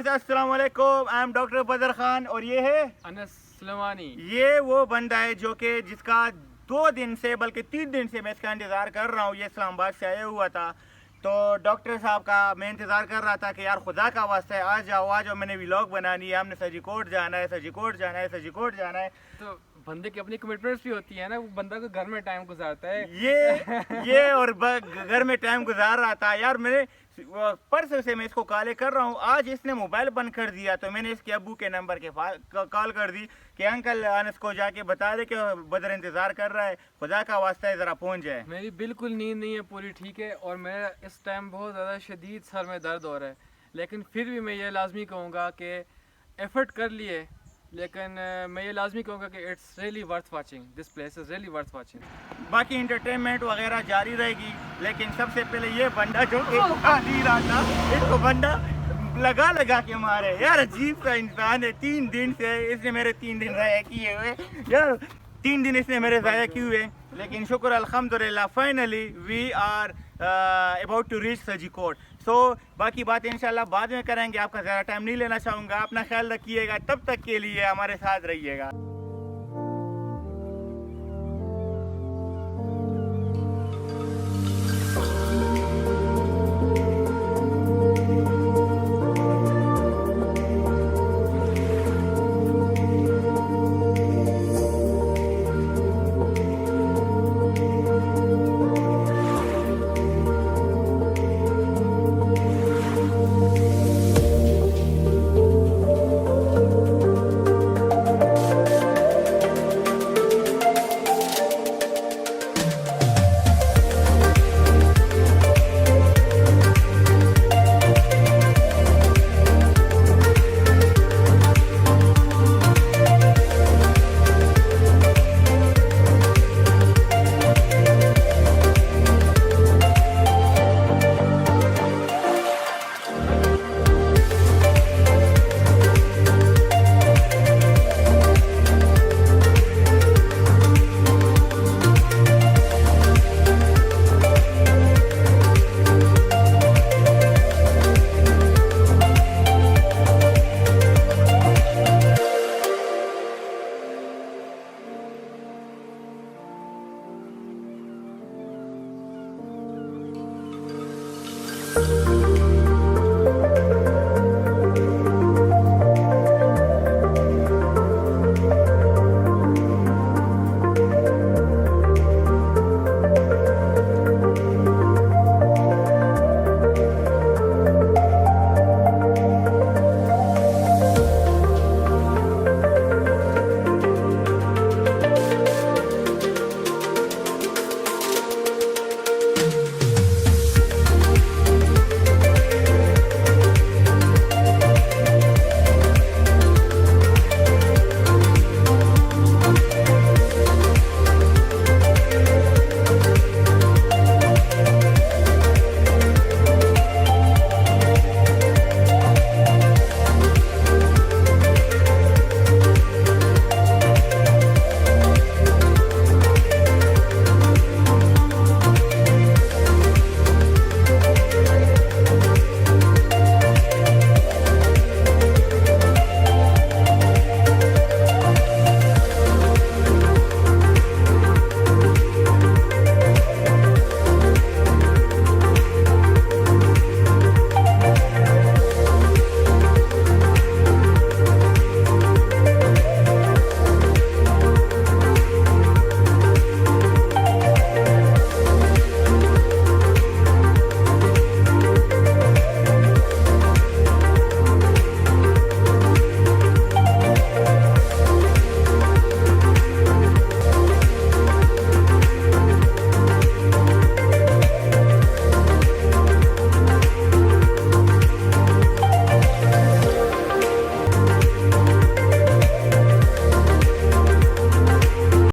Viewers अस्सलाम वालेकुम, I am doctor बदर खान और ये है अनस सुलेमानी। ये वो बंदा है जो कि जिसका 2 दिन से बल्कि 3 दिन से मैं इसका इंतज़ार कर रहा हूँ। ये इस्लामाबाद से आया हुआ था तो डॉक्टर साहब का मैं इंतज़ार कर रहा था कि यार खुदा का वास्ता है आ जाओ मैंने व्लॉग बनानी है, हमने सजीकोट जाना है, सजीकोट जाना है, सजीकोट जाना है। तो बंदे की अपनी कमिटमेंट्स भी होती है ना, वो बंदा को घर में टाइम गुजारता है। ये और घर में टाइम गुजार रहा था यार। मैंने परसों से मैं इसको कॉल कर रहा हूँ, आज इसने मोबाइल बंद कर दिया तो मैंने इसके अब्बू के नंबर के कॉल कर दी कि अंकल अनस को जाके बता दे कि बदर इंतज़ार कर रहा है, खुदा का वास्ता है ज़रा पहुँच जाए। मेरी बिल्कुल नींद नहीं है पूरी, ठीक है, और मेरा इस टाइम बहुत ज़्यादा शदीद सर में दर्द हो रहा है, लेकिन फिर भी मैं ये लाजमी कहूँगा कि एफर्ट कर लिए, लेकिन मैं ये लाजमी कहूँगा कि it's really worth watching, this place is really worth watching. बाकी इंटरटेनमेंट वगैरह जारी रहेगी, लेकिन सबसे पहले ये बंदा जो नहीं रहा था, इसको बंदा लगा के मारे यार। अजीब सा इंसान है। 3 दिन से इसने मेरे 3 दिन ज़ाया किए हुए यार, 3 दिन इसने मेरे ज़ाया किए हुए, लेकिन शुक्र अल्हम्दुलिल्लाह finally we are about to reach Sajikot. So बाकी बात इंशाल्लाह बाद में करेंगे, आपका ज़्यादा टाइम नहीं लेना चाहूँगा। अपना ख्याल रखिएगा, तब तक के लिए हमारे साथ रहिएगा।